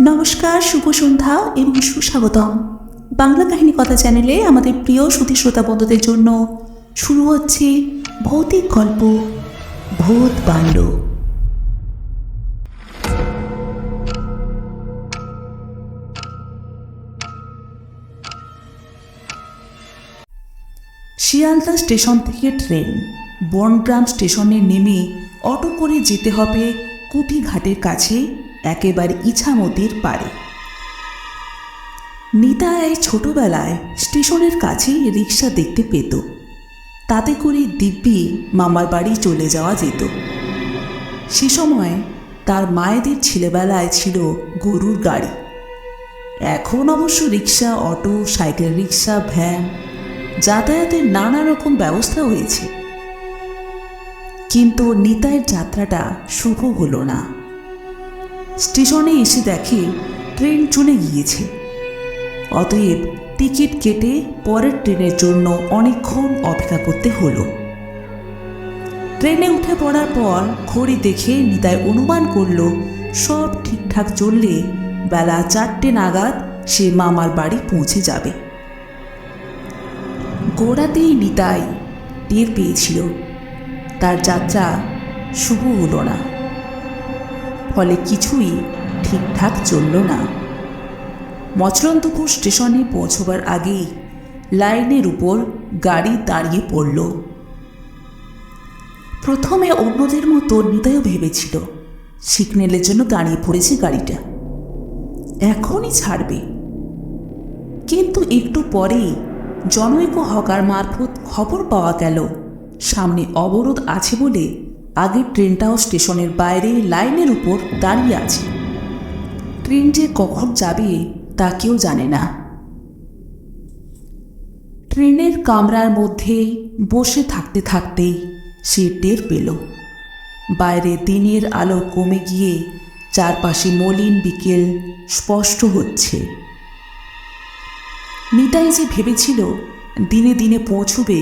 নমস্কার, শুভ সন্ধ্যা এবং সুস্বাগতম। বাংলা কাহিনী কথা চ্যানেলে আমাদের প্রিয় শ্রুতি শ্রোতা বন্ধুদের জন্য শুরু হচ্ছে ভৌতিক গল্প ভূত বাংলো। শিয়ালদা স্টেশন থেকে ট্রেন, বনগ্রাম স্টেশনে নেমে অটো করে যেতে হবে কুটিঘাটের কাছে, একেবারে ইছামতির পারে। নিতাই ছোটবেলায় স্টেশনের কাছেই রিক্সা দেখতে পেত, তাতে করে দিব্যি মামার বাড়ি চলে যাওয়া যেত। সে সময় তার মায়েদের ছেলেবেলায় ছিল গরুর গাড়ি। এখন অবশ্য রিক্সা, অটো, সাইকেল রিক্সা, ভ্যান, যাতায়াতের নানা রকম ব্যবস্থা হয়েছে। কিন্তু নিতাইয়ের যাত্রাটা শুভ হলো না। স্টেশনে এসে দেখে ট্রেন চলে গিয়েছে। অতএব টিকিট কেটে পরের ট্রেনের জন্য অনেকক্ষণ অপেক্ষা করতে হলো। ট্রেনে উঠে পড়ার পর ঘড়ি দেখে নিতাই অনুমান করল সব ঠিকঠাক চললে বেলা 4টে নাগাদ সে মামার বাড়ি পৌঁছে যাবে। গোড়াতেই নিতাই টের পেয়েছিল তার যাত্রা শুভ হলো না, ফলে কিছুই ঠিকঠাক চলল না। মচরন্তপুর স্টেশনে পৌঁছবার আগেই লাইনের উপর গাড়ি দাঁড়িয়ে পড়ল। প্রথমে অন্যদের মতো নিতাইও ভেবেছিল সিগন্যালের জন্য দাঁড়িয়ে পড়েছে গাড়িটা, এখনই ছাড়বে। কিন্তু একটু পরেই জনৈক হকার মারফত খবর পাওয়া গেল সামনে অবরোধ আছে বলে আগের ট্রেনটাও স্টেশনের বাইরে লাইনের উপর দাঁড়িয়ে আছে। ট্রেন যে কখন যাবে তা কেউ জানে না। ট্রেনের কামরার মধ্যে বসে থাকতে থাকতেই সে টের পেল বাইরে দিনের আলো কমে গিয়ে চারপাশে মলিন বিকেল স্পষ্ট হচ্ছে। নিতাই যে ভেবেছিল দিনে দিনে পৌঁছবে,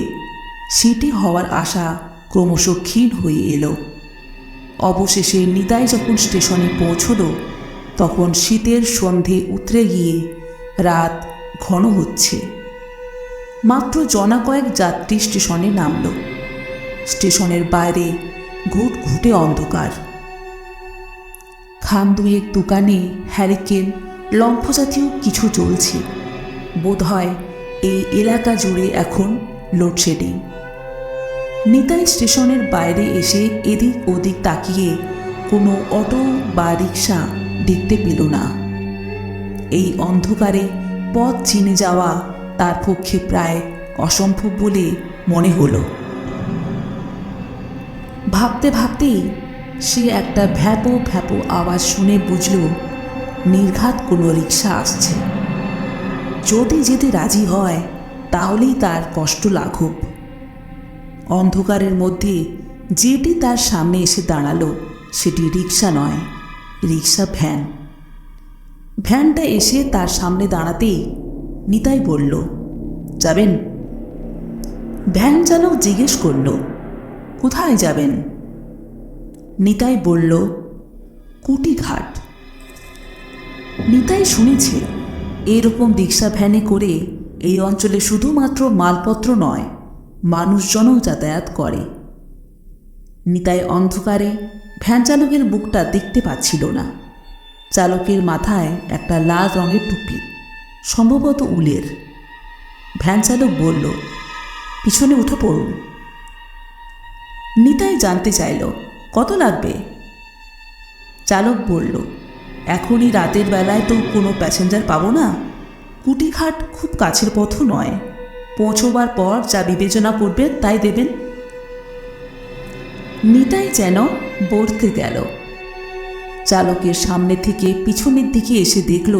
সেটি হওয়ার আশা ক্রমশ ক্ষীণ হয়ে এলো। অবশেষে নিতাই যখন স্টেশনে পৌঁছল তখন শীতের সন্ধে উতরে গিয়ে রাত ঘন হচ্ছে। মাত্র জনা কয়েক যাত্রী স্টেশনে নামল। স্টেশনের বাইরে ঘুটঘুটে অন্ধকার। খান দুয়েক দোকানে হ্যারিকেন, লম্ফ জাতীয় কিছু চলছে। বোধহয় এই এলাকা জুড়ে এখন লোডশেডিং। নিতাই স্টেশনের বাইরে এসে এদিক ওদিক তাকিয়ে কোনো অটো বা রিক্সা দেখতে পেল না। এই অন্ধকারে পথ চিনে যাওয়া তার পক্ষে প্রায় অসম্ভব বলে মনে হলো। ভাবতে ভাবতেই সে একটা ভ্যাপো ভ্যাপো আওয়াজ শুনে বুঝল নির্ঘাত কোনো রিক্সা আসছে। যদি যেতে রাজি হয় তাহলেই তার কষ্ট লাঘব। অন্ধকারের মধ্যে যেটি তার সামনে এসে দাঁড়ালো সেটি রিক্সা নয়, রিক্সা ভ্যান। ভ্যানটা এসে তার সামনে দাঁড়াতেই নিতাই বলল, যাবেন? ভ্যান চালক জিজ্ঞেস করল, কোথায় যাবেন? নিতাই বলল, কুটিঘাট। নিতাই শুনেছে এরকম রিক্সা ভ্যানে করে এই অঞ্চলে শুধুমাত্র মালপত্র নয়, মানুষজনও যাতায়াত করে। নিতাই অন্ধকারে ভ্যান চালকের মুখটা দেখতে পাচ্ছিল না। চালকের মাথায় একটা লাল রঙের টুপি, সম্ভবত উলের। ভ্যান চালক বলল, পিছনে উঠে পড়ুন। নিতাই জানতে চাইল, কত লাগবে? চালক বলল, এখনই রাতের বেলায় তো কোনো প্যাসেঞ্জার পাবো না। কুটিঘাট খুব কাছের পথও নয়, পৌঁছবার পর যা বিবেচনা করবেন তাই দেবেন। নিতাই যেন বলতে গেল। চালকের সামনে থেকে পিছনের দিকে এসে দেখল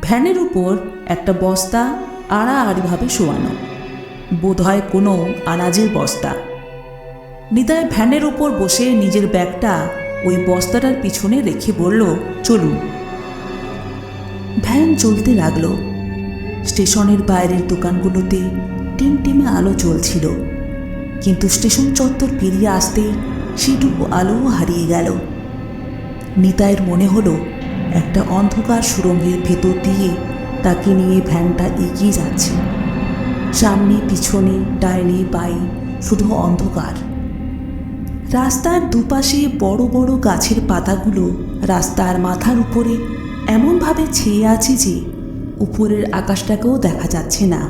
ভ্যানের উপর একটা বস্তা আড়াআড়িভাবে শোয়ানো, বোধহয় কোনো আনাজের বস্তা। নিতাই ভ্যানের উপর বসে নিজের ব্যাগটা ওই বস্তাটার পিছনে রেখে বলল, চলুন। ভ্যান চলতে লাগলো। স্টেশনের বাইরের দোকানগুলোতে টিমটিমে আলো জ্বলছিল, কিন্তু স্টেশন চত্বর পেরিয়ে আসতেই সেটুকু আলোও হারিয়ে গেল। নিতাইয়ের মনে হলো একটা অন্ধকার সুড়ঙ্গের ভেতর দিয়ে তাকে নিয়ে ভ্যানটা এগিয়ে যাচ্ছে। সামনে পিছনে ডাইনে বাঁয়ে শুধু অন্ধকার। রাস্তার দুপাশে বড় বড় গাছের পাতাগুলো রাস্তার মাথার উপরে এমনভাবে ছেয়ে আছে যে উপরের আকাশটাকেও দেখা যাচ্ছে না।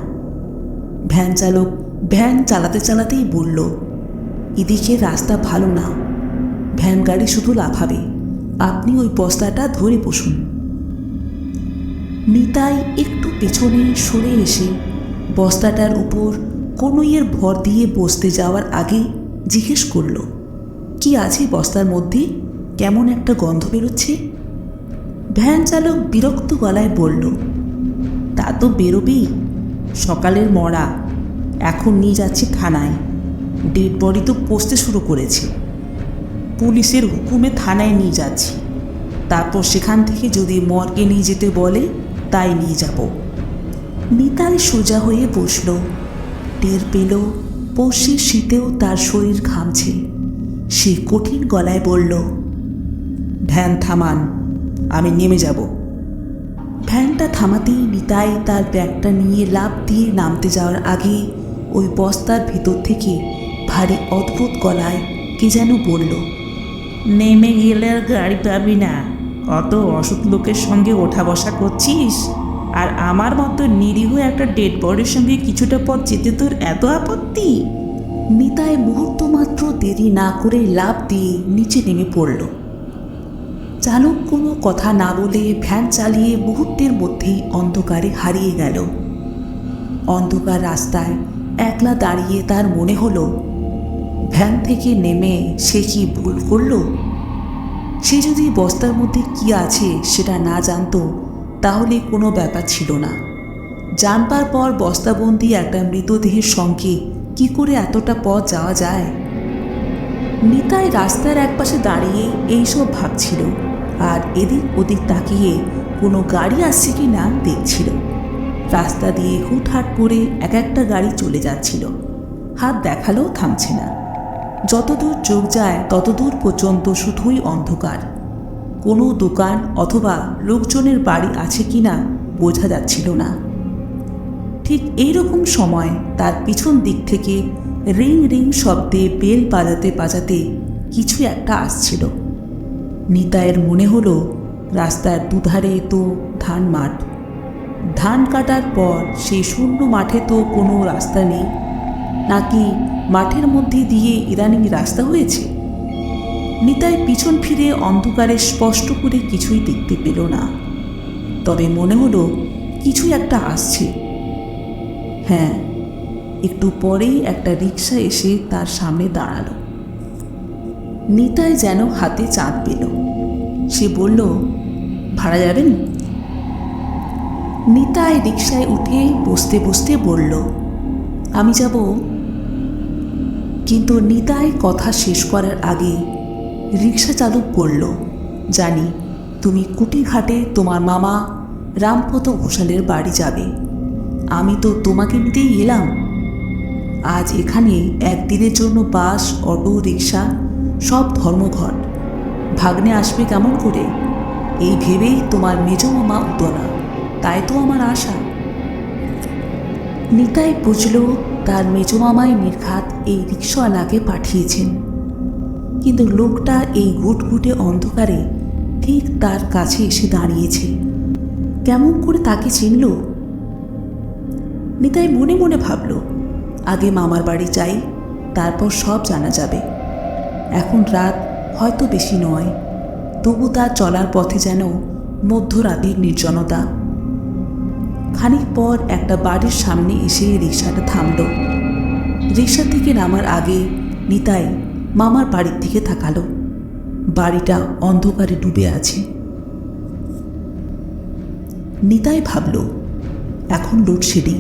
ভ্যান চালক ভ্যান চালাতে চালাতেই বলল, এদিকে রাস্তা ভালো না, ভ্যান গাড়ি শুধু লাফাবে, আপনি ওই বস্তাটা ধরে বসুন। নিতাই একটু পেছনে সরে এসে বস্তাটার উপর কনুইয়ের ভর দিয়ে বসতে যাওয়ার আগে জিজ্ঞেস করল, কি আছে বস্তার মধ্যে? কেমন একটা গন্ধ বেরোচ্ছে। ভ্যান চালক বিরক্ত গলায় বলল, তা তো বেরোবেই, সকালের মরা, এখন নিয়ে যাচ্ছি থানায়। ডেড বডি তো পচতে শুরু করেছে, পুলিশের হুকুমে থানায় নিয়ে যাচ্ছি, তারপর সেখান থেকে যদি মর্গে নিয়ে যেতে বলে তাই নিয়ে যাব। নিতাই সোজা হয়ে বসল। টের পেল পৌষের শীতেও তার শরীর ঘামছে। সে কঠিন গলায় বলল, ভ্যান থামান, আমি নেমে যাব। ভ্যানটা থামাতেই নিতাই তার ব্যাগটা নিয়ে লাফ দিয়ে নামতে যাওয়ার আগে ওই বস্তার ভিতর থেকে ভারী অদ্ভুত গলায় কে যেন বলল, নেমে গেলে আর গাড়ি পাবি না, অত অসৎ লোকের সঙ্গে ওঠা বসা করছিস, আর আমার মতো নিরীহ একটা ডেড বডির সঙ্গে কিছুটা পথ যেতে তোর এত আপত্তি? নিতাই মুহূর্ত মাত্র দেরি না করে লাফ দিয়ে নিচে নেমে পড়ল। চালক কোনো কথা না বলে ভ্যান চালিয়ে মুহূর্তের মধ্যেই অন্ধকারে হারিয়ে গেল। অন্ধকার রাস্তায় একলা দাঁড়িয়ে তার মনে হলো, ভ্যান থেকে নেমে সে কি ভুল করল? সে যদি বস্তার মধ্যে কি আছে সেটা না জানতো তাহলে কোনো ব্যাপার ছিল না। জানবার পর বস্তাবন্দি একটা মৃতদেহের সঙ্গে কি করে এতটা পথ যাওয়া যায়? নিতাই রাস্তার একপাশে দাঁড়িয়ে এইসব ভাবছিল, আর এদিক ওদিক তাকিয়ে কোনো গাড়ি আসছে কি না দেখছিল। রাস্তা দিয়ে হুটহাট করে এক একটা গাড়ি চলে যাচ্ছিল, হাত দেখালেও থামছে না। যতদূর চোখ যায় ততদূর পর্যন্ত শুধুই অন্ধকার। কোনো দোকান অথবা লোকজনের বাড়ি আছে কি না বোঝা যাচ্ছিল না। ঠিক এইরকম সময় তার পিছন দিক থেকে রিং রিং শব্দে বেল বাজাতে বাজাতে কিছু একটা আসছিল। নিতাইয়ের মনে হলো রাস্তার দুধারে তো ধান মাঠ, ধান কাটার পর সেই শূন্য মাঠে তো কোনো রাস্তা নেই, নাকি মাঠের মধ্যে দিয়ে ইদানিং রাস্তা হয়েছে? নিতাই পিছন ফিরে অন্ধকারে স্পষ্ট করে কিছুই দেখতে পেল না, তবে মনে হলো কিছু একটা আসছে। হ্যাঁ, একটু পরেই একটা রিক্সা এসে তার সামনে দাঁড়ালো। নিতাই যেন হাতে চাঁদ পেল। সে বলল, ভাড়া যাবেন? নিতাই রিক্সায় উঠে বসতে বসতে বলল, আমি যাব। কিন্তু নিতাই কথা শেষ করার আগে রিক্সা চালক বলল, জানি তুমি কুটিঘাটে তোমার মামা রামপদ ঘোষালের বাড়ি যাবে, আমি তো তোমাকে নিতেই এলাম। আজ এখানে একদিনের জন্য বাস, অটো, রিক্সা সব ধর্মঘট, ভাগ্নে আসবে কেমন করে এই ভেবেই তোমার মেজ মামা উতলা, তাই তো আমার আশা। নিতাই বুঝল তার মেজ মামাই নির্ঘাত এই রিক্সাওয়ালাকে পাঠিয়েছেন, কিন্তু লোকটা এই ঘুটঘুটে অন্ধকারে ঠিক তার কাছে এসে দাঁড়িয়েছে। কেমন করে তাকে চিনল? নিতাই মনে মনে ভাবল, আগে মামার বাড়ি যাই, তারপর সব জানা যাবে। এখন রাত হয়তো বেশি নয়, তবু তার চলার পথে যেন মধ্যরাতের নির্জনতা। খানিক পর একটা বাড়ির সামনে এসে রিক্সাটা থামল। রিক্সা থেকে নামার আগে নিতাই মামার বাড়ির দিকে তাকালো। বাড়িটা অন্ধকারে ডুবে আছে। নিতাই ভাবল, এখন লোডশেডিং,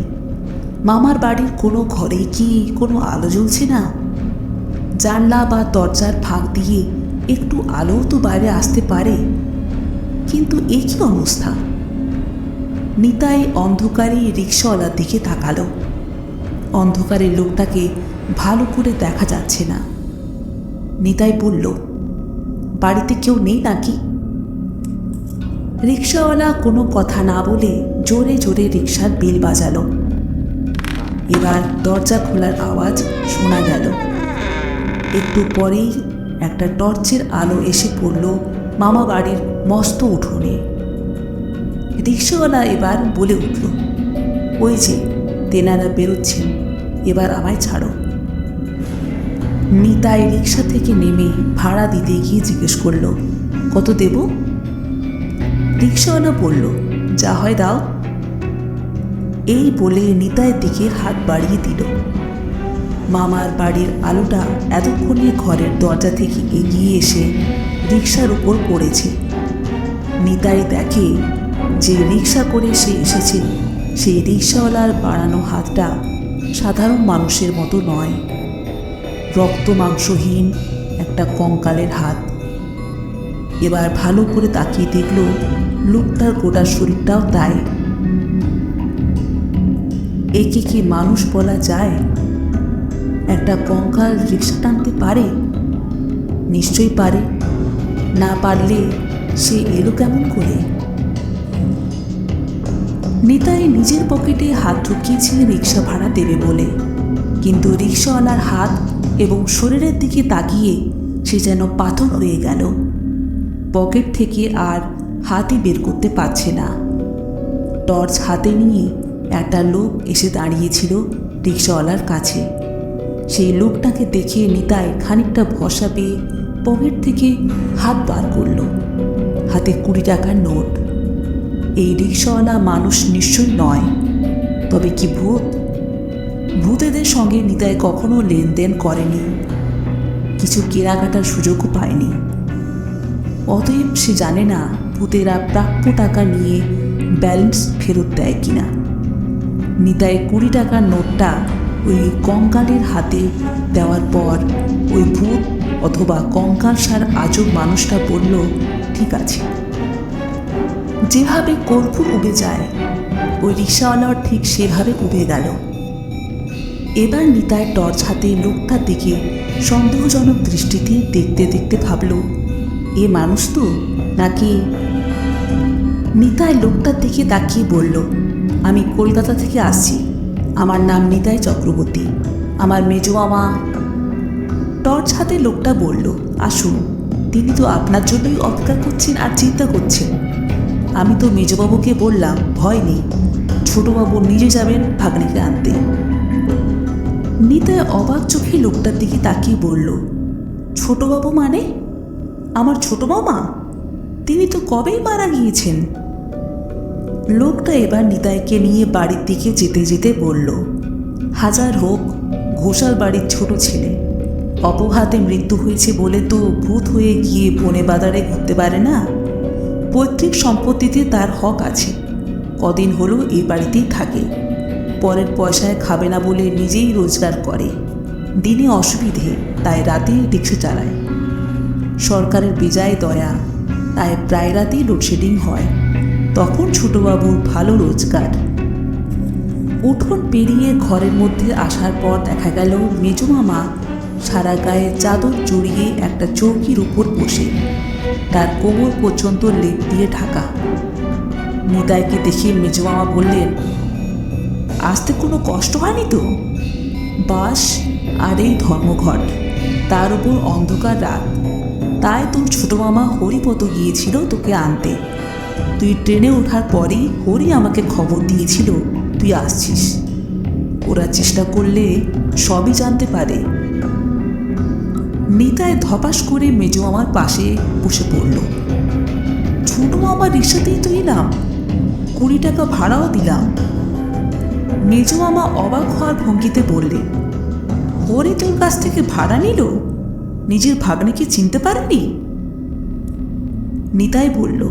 মামার বাড়ির কোনো ঘরে কি কোনো আলো জ্বলছে না? জানলা বা দরজার ফাঁক দিয়ে একটু আলো তো বাইরে আসতে পারে, কিন্তু এ কি অবস্থা? নিতাই অন্ধকারে রিক্সাওয়ালার দিকে তাকালো। অন্ধকারে লোকটাকে ভালো করে দেখা যাচ্ছে না। নিতাই বলল, বাড়িতে কেউ নেই নাকি? রিক্সাওয়ালা কোনো কথা না বলে জোরে জোরে রিক্সার বেল বাজালো। এবার দরজা খোলার আওয়াজ শোনা গেল। একটু পরেই একটা টর্চের আলো এসে পড়ল মামা বাড়ির মস্ত উঠোনে। রিক্সাওয়ালা এবার বলে উঠল, ওই যে তেনারা বেরোচ্ছেন, এবার আমায় ছাড়ো। নিতাই রিক্সা থেকে নেমে ভাড়া দিতে গিয়ে জিজ্ঞেস করল, কত দেব? রিক্সাওয়ালা বলল, যা হয় দাও। এই বলে নিতাইয়ের দিকে হাত বাড়িয়ে দিল। মামার বাড়ির আলোটা এতক্ষণে ঘরের দরজা থেকে এগিয়ে এসে রিক্সার উপর পড়েছে। নিতাই দেখে যে রিক্সা করে সে এসেছে সেই রিক্সাওয়ালার বাড়ানো হাতটা সাধারণ মানুষের মতো নয়, রক্ত মাংসহীন একটা কঙ্কালের হাত। এবার ভালো করে তাকিয়ে দেখল লোকটার গোটা শরীরটাও তাই। একে কি মানুষ বলা যায়? একটা কঙ্কাল রিক্সা টানতে পারে? নিশ্চয়ই পারে, না পারলে সে এলো কেমন করে? নিতাই নিজের পকেটে হাত ঢুকিয়েছিল রিক্সা ভাড়া দেবে বলে, কিন্তু রিক্সাওয়ালার হাত এবং শরীরের দিকে তাকিয়ে সে যেন পাথর হয়ে গেল। পকেট থেকে আর হাতই বের করতে পারছে না। টর্চ হাতে নিয়ে একটা লোক এসে দাঁড়িয়েছিল রিক্সাওয়ালার কাছে। সেই লোকটাকে দেখে নিতাই খানিকটা ভরসা পেয়ে পকেট থেকে হাত বার করল। হাতে 20 টাকার নোট। এই রিক্সাওয়ালা মানুষ নিশ্চয়ই নয়, তবে কি ভূত? ভূতেদের সঙ্গে নিতাই কখনো লেনদেন করেনি, কিছু কেনাকাটার সুযোগও পায়নি। অতএব সে জানে না ভূতেরা প্রাপ্য টাকা নিয়ে ব্যালেন্স ফেরত দেয় কিনা। নিতাই 20 টাকার নোটটা ওই কঙ্কালের হাতে দেওয়ার পর ওই ভূত অথবা কঙ্কালসার আজব মানুষটা বলল, ঠিক আছে। যেভাবে কর্পূর উবে যায় ওই রিক্সাওয়ালার ঠিক সেভাবে উবে গেল। এবার নিতাই টর্চ হাতে লোকটার দিকে সন্দেহজনক দৃষ্টিতে দেখতে দেখতে ভাবল, এ মানুষ তো নাকি? নিতাই লোকটার দিকে তাকিয়ে বলল, আমি কলকাতা থেকে আসছি, আমার নাম নিতাই চক্রবর্তী, আমার মেজো মামা। টর্চ হাতে লোকটা বলল, আসুন, তিনি তো আপনার জন্যই অপেক্ষা করছেন আর চিন্তা করছেন। আমি তো মেজবাবুকে বললাম ভয় নেই, ছোটবাবু নিজে যাবেন ভাগ্নিকে আনতে। নিতাই অবাক চোখে লোকটার দিকে তাকিয়ে বলল, ছোটবাবু মানে? আমার ছোট মামা? তিনি তো কবেই মারা গিয়েছেন। লোকটা এবার নিতাইকে নিয়ে বাড়ির দিকে যেতে যেতে বলল, হাজার হোক ঘোষাল বাড়ির ছোট ছেলে, অপঘাতে মৃত্যু হয়েছে বলে তো ভূত হয়ে গিয়ে বনে বাজারে ঘুরতে পারে না। পৈতৃক সম্পত্তিতে তার হক আছে, কদিন হলো এই বাড়িতেই থাকে। পরের পয়সায় খাবে না বলে নিজেই রোজগার করে। দিনে অসুবিধে, তাই রাতে রিক্সা চালায়। সরকারের বেজায় দয়া, তাই প্রায় রাতেই লোডশেডিং হয়। তখন ছোটবাবুর ভালো রোজগার। উঠোন পেরিয়ে ঘরের মধ্যে আসার পর দেখা গেল মেজো মামা সারা গায়ে চাদর জড়িয়ে একটা চৌকির উপর বসে, তার কোমর পর্যন্ত লেপ দিয়ে ঢাকা। নিতাইকে দেখে মেজো মামা বললেন, আসতে কোনো কষ্ট হয়নি তো? বাস আর এই ধর্মঘট, তার উপর অন্ধকার রাত, তাই তোর ছোট মামা হরিপদ গিয়েছিল তোকে আনতে। তুই ট্রেনে ওঠার পরেই হরি আমাকে খবর দিয়েছিল তুই আসছিস। ওরা চেষ্টা করলে সবই জানতে পারে। নিতাই ধপাস করে মেজো মামার পাশে বসে পড়ল। ছোট মামার রিক্সাতেই তো এলাম, 20 টাকা ভাড়াও দিলাম। মেজো মামা অবাক হওয়ার ভঙ্গিতে বললে, হরি তোর কাছ থেকে ভাড়া নিল? নিজের ভাগ্নিকে চিনতে পারেনি? নিতাই বলল,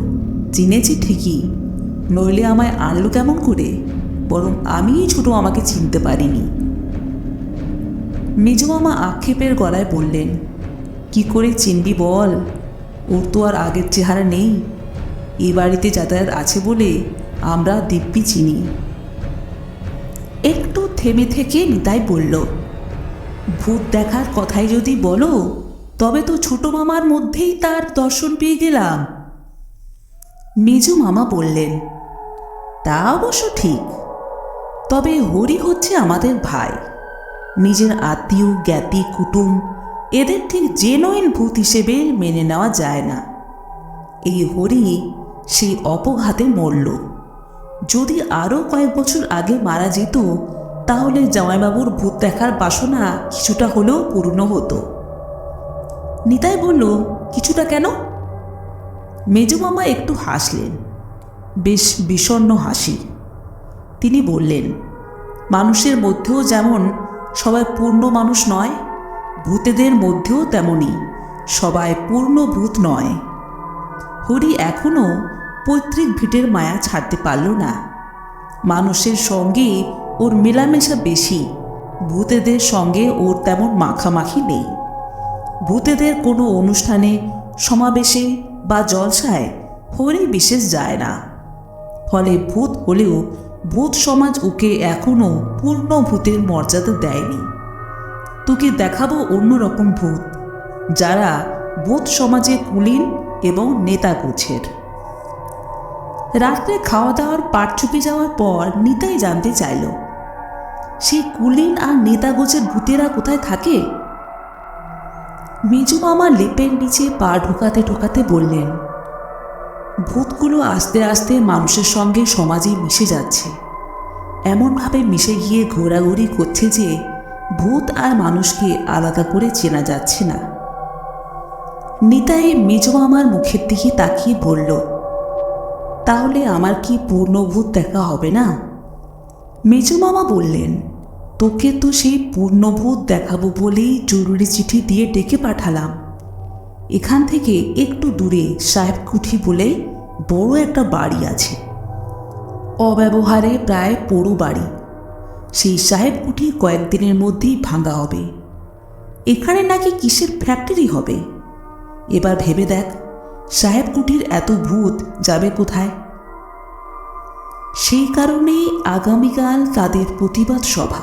চিনেছি ঠিকই, নইলে আমায় আনলো কেমন করে? বরং আমিই ছোট মামাকে চিনতে পারিনি। মেজো মামা আক্ষেপের গলায় বললেন, কি করে চিনবি বল? ওর তো আর আগের চেহারা নেই। এ বাড়িতে যাতায়াত আছে বলে আমরা দিব্যি চিনি। একটু থেমে থেকে নিতাই বলল, ভূত দেখার কথাই যদি বলো তবে তো ছোট মামার মধ্যেই তার দর্শন পেয়ে গেলাম। মেজো মামা বললেন, তা অবশ্য ঠিক, তবে হরি হচ্ছে আমাদের ভাই, নিজের আত্মীয় জ্ঞাতি কুটুম, এদের ঠিক জেনুইন ভূত হিসেবে মেনে নেওয়া যায় না। এই হরি সেই অপঘাতে মরল। যদি আরও কয়েক বছর আগে মারা যেত তাহলে জামাইবাবুর ভূত দেখার বাসনা কিছুটা হলেও পূর্ণ হতো। নিতাই বলল, কিছুটা কেন? মেজো মামা একটু হাসলেন, বেশ বিষণ্ণ হাসি। তিনি বললেন, মানুষের মধ্যেও যেমন সবাই পূর্ণ মানুষ নয়, ভূতেদের মধ্যেও তেমনই সবাই পূর্ণ ভূত নয়। হরি এখনও পৈতৃক ভিটের মায়া ছাড়তে পারল না। মানুষের সঙ্গে ওর মেলামেশা বেশি, ভূতেদের সঙ্গে ওর তেমন মাখামাখি নেই। ভূতেদের কোনো অনুষ্ঠানে, সমাবেশে বা জলসায় হরি বিশেষ যায় না। ফলে ভূত হলেও ভূত সমাজ ওকে এখনও পূর্ণ ভূতের মর্যাদা দেয়নি। তোকে দেখাবো অন্যরকম ভূত, যারা ভূত সমাজে কুলীন এবং নেতা গোছের। রাত্রে খাওয়া দাওয়ার পাট চুকে যাওয়ার পর নিতাই জানতে চাইল, সেই কুলীন আর নেতা গোছের ভূতেরা কোথায় থাকে? মেজো মামা লেপের নিচে পা ঢোকাতে ঢোকাতে বললেন, ভূতগুলো আস্তে আস্তে মানুষের সঙ্গে সমাজে মিশে যাচ্ছে, এমনভাবে মিশে গিয়ে ঘোরাঘুরি করছে যে ভূত আর মানুষকে আলাদা করে চেনা যাচ্ছে না। নিতাই মেজো মামার মুখের দিকে তাকিয়ে বলল, তাহলে আমার কি পূর্ণ ভূত দেখা হবে না? মেজো মামা বললেন, তোকে তো সেই পূর্ণ ভূত দেখাবো বলেই জরুরি চিঠি দিয়ে ডেকে পাঠালাম। এখান থেকে একটু দূরে সাহেবকুঠি বলে বড় একটা বাড়ি আছে, অব্যবহারে প্রায় পোড়ো বাড়ি। সেই সাহেবকুঠি কয়েকদিনের মধ্যেই ভাঙা হবে। এখানে নাকি কিসের ফ্যাক্টরি হবে। এবার ভেবে দেখ, সাহেবকুঠির এত ভূত যাবে কোথায়? সেই কারণেই আগামীকাল তাদের প্রতিবাদ সভা।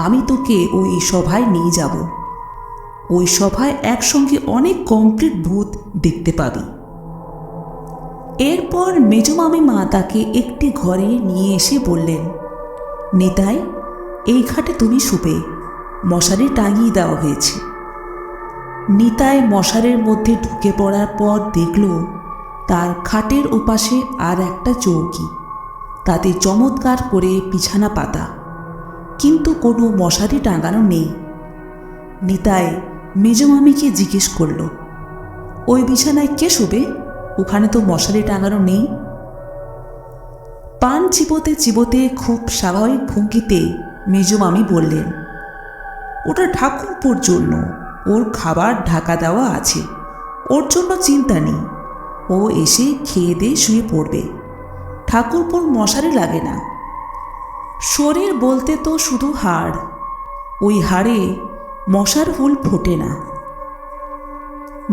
আমি তোকে ওই সভায় নিয়ে যাব। ওই সভায় একসঙ্গে অনেক কমপ্লিট ভূত দেখতে পাবি। এরপর মেজো মামিমা তাকে একটি ঘরে নিয়ে এসে বললেন, নিতাই, এই ঘাটে তুমি শুবে, মশারি টাঙিয়ে দেওয়া হয়েছে। নিতাই মশারির মধ্যে ঢুকে পড়ার পর দেখল তার খাটের ওপাশে আর একটা চৌকি, তাতে চমৎকার করে বিছানা পাতা, কিন্তু কোনো মশারি টাঙানো নেই। নিতাই মেজো মামিকে জিজ্ঞেস করল, ওই বিছানায় কে শোবে? ওখানে তো মশারি টাঙানো নেই। পান চিবোতে চিবোতে খুব স্বাভাবিক ভঙ্গিতে মেজো মামি বললেন, ওটা ঠাকুরপুর জন্য, ওর খাবার ঢাকা দেওয়া আছে, ওর জন্য চিন্তা নেই। ও এসে খেয়ে দিয়ে শুয়ে পড়বে, ঠাকুরপুর মশারি লাগে না। শরীর বলতে তো শুধু হাড়, ওই হাড়ে মশার ফুল ফোটে না।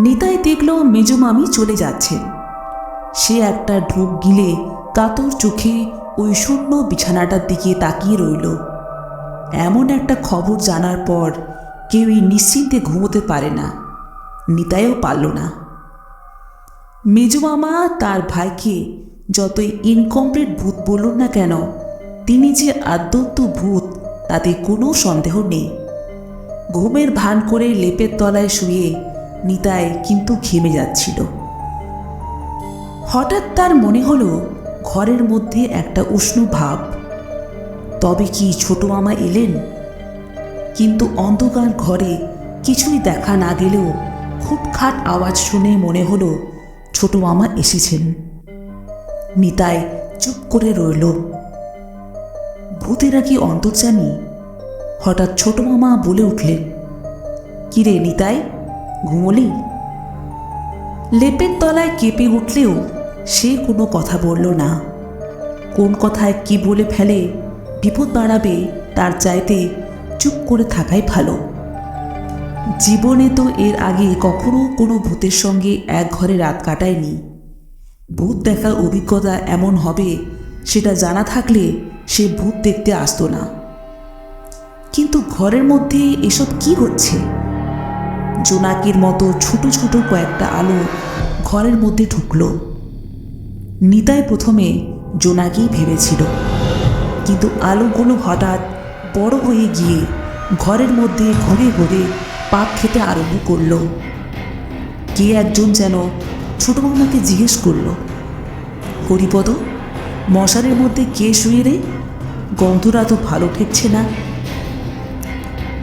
নিতাই দেখল মেজো মামি চলে যাচ্ছেন। সে একটা ঢোক গিলে কাতর চোখে ওই শূন্য বিছানাটার দিকে তাকিয়ে রইল। এমন একটা খবর জানার পর কেউই নিশ্চিন্তে ঘুমোতে পারে না, নিতাইও পারল না। মেজো মামা তার ভাইকে যতই ইনকমপ্লিট ভূত বলুন না কেন, তিনি যে আদ্যন্ত ভূত তাতে কোনো সন্দেহ নেই। ঘুমের ভান করে লেপের তলায় শুয়ে নিতাই কিন্তু ঘেমে যাচ্ছিল। হঠাৎ তার মনে হলো ঘরের মধ্যে একটা উষ্ণ ভাব। তবে কি ছোট মামা এলেন? কিন্তু অন্ধকার ঘরে কিছুই দেখা না গেলেও খুটখাট আওয়াজ শুনে মনে হলো ছোট মামা এসেছেন। নিতাই চুপ করে রইল। ভূতেরা কি অন্তর্যামী? হঠাৎ ছোট মামা বলে উঠলেন, কিরে নিতাই, ঘুমোলি? লেপের তলায় কেঁপে উঠলেও সে কোনো কথা বলল না। কোন কথায় কি বলে ফেলে বিপদ বাড়াবে, তার চাইতে চুপ করে থাকাই ভালো। জীবনে তো এর আগে কখনো কোনো ভূতের সঙ্গে এক ঘরে রাত কাটায়নি। ভূত দেখার অভিজ্ঞতা এমন হবে সেটা জানা থাকলে সে ভূত দেখতে আসতো না। কিন্তু ঘরের মধ্যে এসব কি হচ্ছে? জোনাকির মতো ছোট ছোট কয়েকটা আলো ঘরের মধ্যে ঢুকলো। নিতাই প্রথমে জোনাকেই ভেবেছিল, কিন্তু আলোগুলো হঠাৎ বড় হয়ে গিয়ে ঘরের মধ্যে ঘুরে ঘুরে পাক খেতে আরম্ভ করল। কে একজন যেন ছোট মামাকে জিজ্ঞেস করল, হরিপদ, মশারের মধ্যে কে শুয়ে রে? গন্ধটা তো ভালো ঠেকছে না।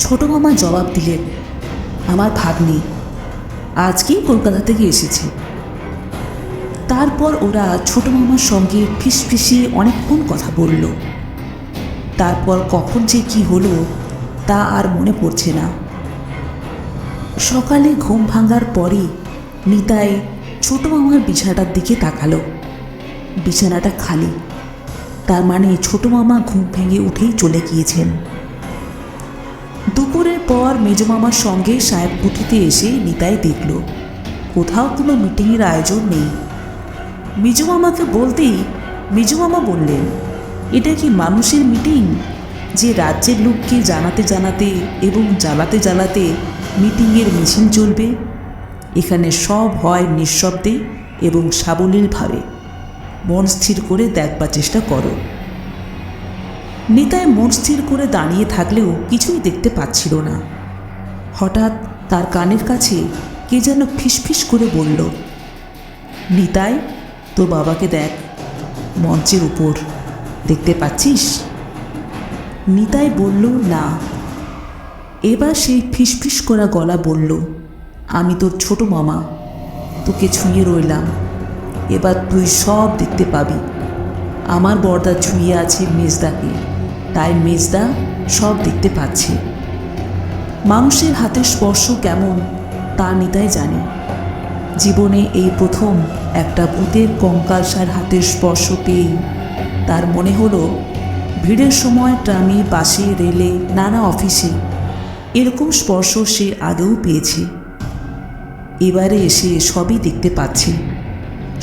ছোট মামা জবাব দিলেন, আমার ভাগ্নি, আজকেই কলকাতা থেকে এসেছে। তারপর ওরা ছোট মামার সঙ্গে ফিসফিসিয়ে অনেকক্ষণ কথা বলল। তারপর কখন যে কি হলো তা আর মনে পড়ছে না। সকালে ঘুম ভাঙার পরে নিতাই ছোট মামার বিছানাটার দিকে তাকালো। বিছানাটা খালি, তার মানে ছোট মামা ঘুম ভেঙে উঠেই চলে গিয়েছেন। দুপুরের পর মেজ মামার সঙ্গে সাহেব কুঠিতে এসে নিতাই দেখল কোথাও কোনো মিটিংয়ের আয়োজন নেই। মেজ মামাকে বলতেই মেজ মামা বললেন, এটা কি মানুষের মিটিং যে রাজ্যের লোককে জানাতে জানাতে এবং জ্বালাতে জ্বালাতে মিটিংয়ের মিছিল চলবে? এখানে সব হয় নিঃশব্দে এবং সাবলীলভাবে। মন স্থির করে দেখবার চেষ্টা করো। নিতাই মন স্থির করে দাঁড়িয়ে থাকলেও কিছুই দেখতে পাচ্ছিল না। হঠাৎ তার কানের কাছে কে যেন ফিসফিস করে বলল, নিতাই, তোর বাবাকে দেখ, মঞ্চের উপর, দেখতে পাচ্ছিস? নিতাই বলল, না। এবার সেই ফিসফিস করা গলা বলল, আমি তোর ছোট মামা, তোকে ছুঁয়ে রইলাম, এবার তুই সব দেখতে পাবি। আমার বড়দা ছুঁয়ে আছে মেজদাকে, তাই মেজদা সব দেখতে পাচ্ছে। মানুষের হাতের স্পর্শ কেমন তা নিতাই জানে। জীবনে এই প্রথম একটা ভূতের কঙ্কালসার হাতের স্পর্শ পেয়েই তার মনে হলো ভিড়ের সময় ট্রামে, বাসে, রেলে, নানা অফিসে এরকম স্পর্শ সে আগেও পেয়েছে। এবারে এসে সবই দেখতে পাচ্ছে,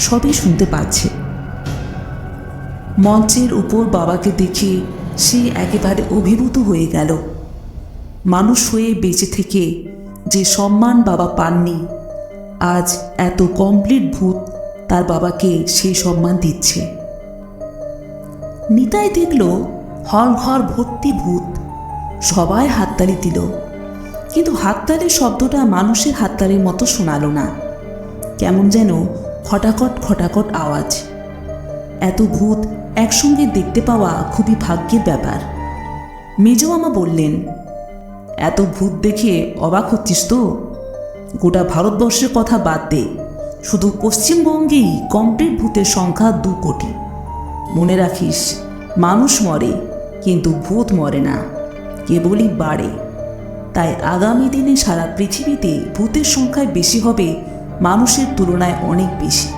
সবই শুনতে পাচ্ছে। মঞ্চের উপর বাবাকে দেখে সে একেবারে অভিভূত হয়ে গেল। মানুষ হয়ে বেঁচে থেকে যে সম্মান বাবা পাননি, আজ এত কমপ্লিট ভূত তার বাবাকে সেই সম্মান দিচ্ছে। নিতাই দেখল হল ঘর ভর্তি ভূত, সবাই হাততালি দিল, কিন্তু হাততালির শব্দটা মানুষের হাততালির মতো শোনালো না, কেমন যেন খটাখট খটাখট আওয়াজ। এত ভূত একসঙ্গে দেখতে পাওয়া খুবই ভাগ্যের ব্যাপার। মেজ মামা বললেন, এত ভূত দেখে অবাক হচ্ছিস তো? গোটা ভারতবর্ষের কথা বাদ দে, শুধু পশ্চিমবঙ্গেই কমপ্লিট ভূতের সংখ্যা 2 কোটি। মনে রাখিস, মানুষ মরে কিন্তু ভূত মরে না, কেবলই বাড়ে। তাই আগামী দিনে সারা পৃথিবীতে ভূতের সংখ্যায় বেশি হবে মানুষের তুলনায় অনেক বেশি।